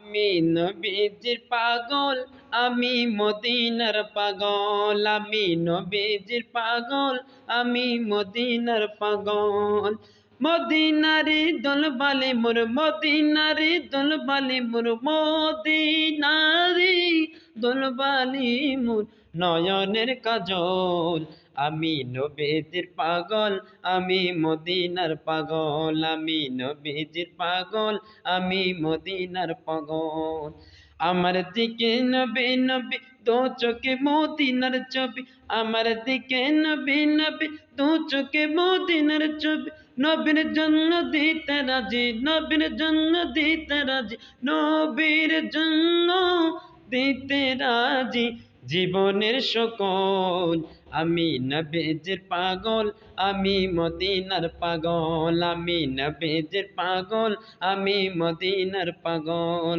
আমি নবীজির পাগল, আমি মদিনার পাগল, আমি নবীজির পাগল, আমি মদিনার পাগল। মদিনারি দলবালি মোর, মদিনারি দলবালি মোর, মদিনারি দলবালি মোর, নয়নের কাজল। আমি নবীজির পাগল, আমি মদিনার পাগল, আমি নবীজির পাগল, আমি মদিনার পাগল। আমার দিকে নবী নবী, দু চোখে মদিনার ছবি। আমার দিকে নবী নবী, দু চোখে মদিনার ছবি। নবীর জন্য দিতে রাজি, নবীর জন্য দিতে রাজি, নবীর জন্য দিতে রাজি জীবনের সকল। আমি নবীজির পাগল, আমি মদিনার পাগল, আমি নবীজির পাগল, আমি মদিনার পাগল।